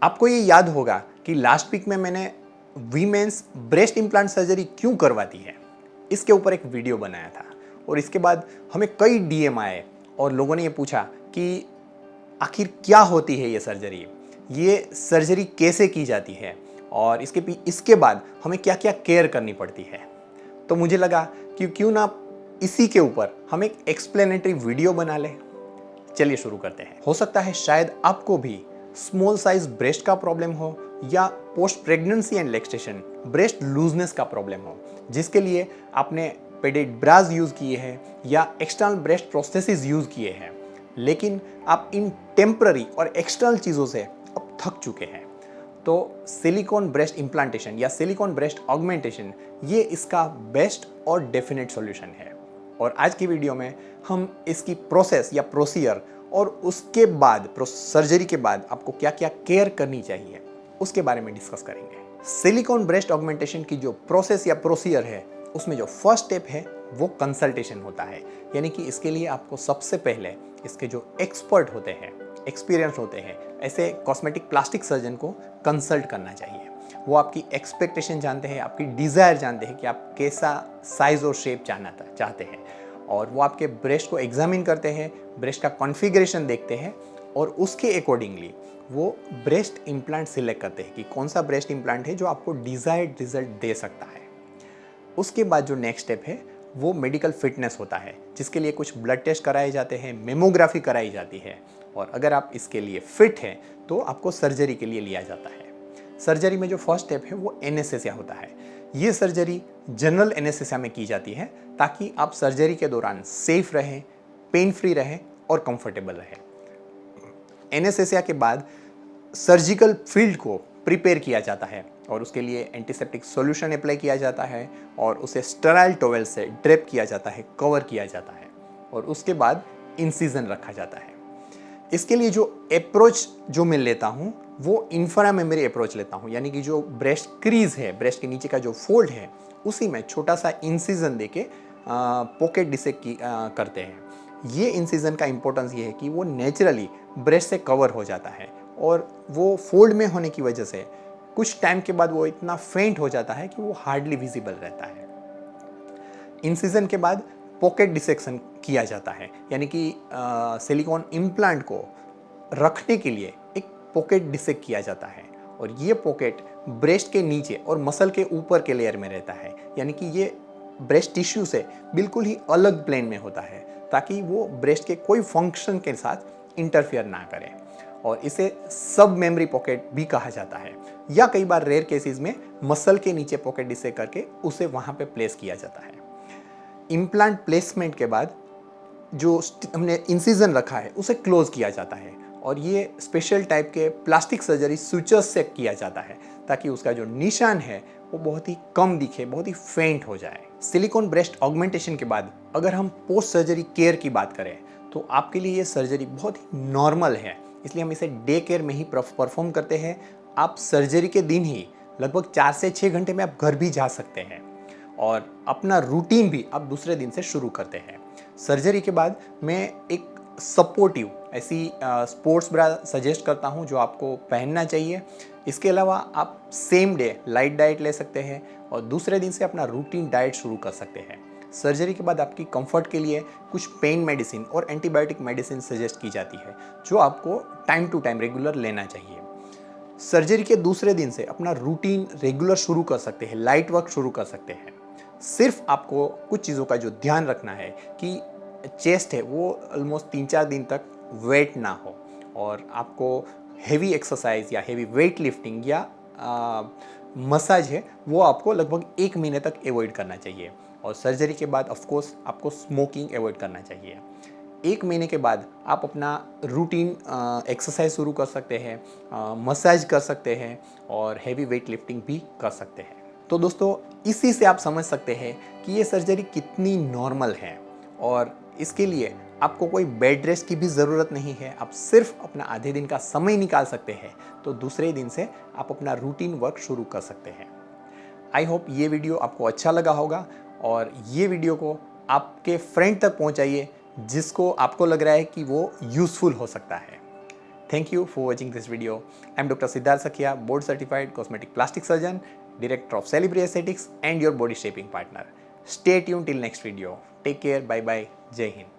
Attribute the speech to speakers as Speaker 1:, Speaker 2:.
Speaker 1: आपको ये याद होगा कि लास्ट वीक में मैंने वीमेंस ब्रेस्ट इम्प्लांट सर्जरी क्यों करवाती है, इसके ऊपर एक वीडियो बनाया था। और इसके बाद हमें कई डीएम आए और लोगों ने ये पूछा कि आखिर क्या होती है ये सर्जरी कैसे की जाती है और इसके बाद हमें क्या क्या केयर करनी पड़ती है। तो मुझे लगा कि क्यों ना इसी के ऊपर हम एक एक्सप्लेनेटरी वीडियो बना लें। चलिए शुरू करते हैं। हो सकता है शायद आपको भी स्मॉल साइज ब्रेस्ट का प्रॉब्लम हो या post pregnancy and lactation breast looseness का प्रॉब्लम हो, जिसके लिए आपने पेडेड ब्रास यूज किए हैं या एक्सटर्नल ब्रेस्ट प्रोस्थेसिस यूज किए हैं, लेकिन आप इन टेम्पररी और एक्सटर्नल चीज़ों से अब थक चुके हैं। तो सिलिकॉन ब्रेस्ट इम्प्लांटेशन या सिलिकॉन ब्रेस्ट ऑगमेंटेशन ये इसका बेस्ट और डेफिनेट सॉल्यूशन है। और आज की वीडियो में हम इसकी प्रोसेस या प्रोसीजर और उसके बाद सर्जरी के बाद आपको क्या क्या केयर करनी चाहिए उसके बारे में डिस्कस करेंगे। सिलिकॉन ब्रेस्ट ऑगमेंटेशन की जो प्रोसेस या प्रोसीजर है उसमें जो फर्स्ट स्टेप है वो कंसल्टेशन होता है। यानी कि इसके लिए आपको सबसे पहले इसके जो एक्सपर्ट होते हैं, एक्सपीरियंस होते हैं, ऐसे कॉस्मेटिक प्लास्टिक सर्जन को कंसल्ट करना चाहिए। वो आपकी एक्सपेक्टेशन जानते हैं, आपकी डिज़ायर जानते हैं कि आप कैसा साइज़ और शेप चाहते हैं, और वो आपके ब्रेस्ट को एग्जामिन करते हैं, ब्रेस्ट का कॉन्फ़िगरेशन देखते हैं और उसके अकॉर्डिंगली वो ब्रेस्ट इम्प्लांट सिलेक्ट करते हैं कि कौन सा ब्रेस्ट इम्प्लांट है जो आपको डिज़ायर्ड रिजल्ट दे सकता है। उसके बाद जो नेक्स्ट स्टेप है वो मेडिकल फिटनेस होता है, जिसके लिए कुछ ब्लड टेस्ट कराए जाते हैं, मेमोग्राफी कराई जाती है, और अगर आप इसके लिए फिट हैं तो आपको सर्जरी के लिए लिया जाता है। सर्जरी में जो फर्स्ट स्टेप है वो एनेस्थेसिया होता है। ये सर्जरी जनरल एनेस्थेसिया में की जाती है ताकि आप सर्जरी के दौरान सेफ रहें, पेन फ्री रहें और कंफर्टेबल रहें। एनेस्थेसिया के बाद सर्जिकल फील्ड को प्रिपेयर किया जाता है और उसके लिए एंटीसेप्टिक सॉल्यूशन अप्लाई किया जाता है और उसे स्टेराइल टॉवेल से ड्रेप किया जाता है, कवर किया जाता है, और उसके बाद इंसिजन रखा जाता है। इसके लिए जो अप्रोच जो मैं लेता हूँ वो इंफ्रा मेमोरी अप्रोच लेता हूँ, यानी कि जो ब्रेस्ट क्रीज है, ब्रेस्ट के नीचे का जो फोल्ड है, उसी में छोटा सा इंसिजन देके पॉकेट डिसेक्ट करते हैं। ये इंसिजन का इंपॉर्टेंस ये है कि वो नेचुरली ब्रेस्ट से कवर हो जाता है और वो फोल्ड में होने की वजह से कुछ टाइम के बाद वो इतना फेंट हो जाता है कि वो हार्डली विजिबल रहता है। इंसिजन के बाद पॉकेट डिसेक्शन किया जाता है, यानी कि सिलिकॉन इम्प्लांट को रखने के लिए एक पॉकेट डिसेक्ट किया जाता है, और ये पॉकेट ब्रेस्ट के नीचे और मसल के ऊपर के लेयर में रहता है, यानी कि ये ब्रेस्ट टिश्यू से बिल्कुल ही अलग प्लेन में होता है ताकि वो ब्रेस्ट के कोई फंक्शन के साथ इंटरफियर ना करे, और इसे सब मेमोरी पॉकेट भी कहा जाता है। या कई बार रेयर केसेस में मसल के नीचे पॉकेट डिसेक्ट करके उसे वहाँ पे प्लेस किया जाता है। इम्प्लांट प्लेसमेंट के बाद जो हमने इंसिजन रखा है उसे क्लोज किया जाता है, और ये स्पेशल टाइप के प्लास्टिक सर्जरी सूचर्स से किया जाता है ताकि उसका जो निशान है वो बहुत ही कम दिखे, बहुत ही फेंट हो जाए। सिलिकॉन ब्रेस्ट ऑगमेंटेशन के बाद अगर हम पोस्ट सर्जरी केयर की बात करें तो आपके लिए ये सर्जरी बहुत ही नॉर्मल है, इसलिए हम इसे डे केयर में ही परफॉर्म करते हैं। आप सर्जरी के दिन ही लगभग 4 से 6 घंटे में आप घर भी जा सकते हैं और अपना रूटीन भी आप दूसरे दिन से शुरू करते हैं। सर्जरी के बाद मैं एक सपोर्टिव ऐसी स्पोर्ट्स ब्रा सजेस्ट करता हूं जो आपको पहनना चाहिए। इसके अलावा आप सेम डे लाइट डाइट ले सकते हैं और दूसरे दिन से अपना रूटीन डाइट शुरू कर सकते हैं। सर्जरी के बाद आपकी कंफर्ट के लिए कुछ पेन मेडिसिन और एंटीबायोटिक मेडिसिन सजेस्ट की जाती है जो आपको टाइम टू टाइम रेगुलर लेना चाहिए। सर्जरी के दूसरे दिन से अपना रूटीन रेगुलर शुरू कर सकते हैं, लाइट वर्क शुरू कर सकते हैं। सिर्फ आपको कुछ चीज़ों का जो ध्यान रखना है कि चेस्ट है वो ऑलमोस्ट 3-4 दिन तक वेट ना हो, और आपको हेवी एक्सरसाइज या हेवी वेट लिफ्टिंग या मसाज है वो आपको लगभग 1 महीने तक अवॉइड करना चाहिए। और सर्जरी के बाद ऑफ कोर्स आपको स्मोकिंग अवॉइड करना चाहिए। 1 महीने के बाद आप अपना रूटीन एक्सरसाइज शुरू कर सकते हैं, मसाज कर सकते हैं और हेवी वेट लिफ्टिंग भी कर सकते हैं। तो दोस्तों, इसी से आप समझ सकते हैं कि ये सर्जरी कितनी नॉर्मल है, और इसके लिए आपको कोई बेड रेस्ट की भी ज़रूरत नहीं है। आप सिर्फ अपना आधे दिन का समय निकाल सकते हैं, तो दूसरे दिन से आप अपना रूटीन वर्क शुरू कर सकते हैं। आई होप ये वीडियो आपको अच्छा लगा होगा, और ये वीडियो को आपके फ्रेंड तक पहुंचाइए जिसको आपको लग रहा है कि वो यूज़फुल हो सकता है। Thank you for watching this video. I'm Dr. Siddharth Sakhia, board certified cosmetic plastic surgeon, director of Celebrity Aesthetics and your body shaping partner. Stay tuned till next video. Take care. Bye bye. Jai Hind.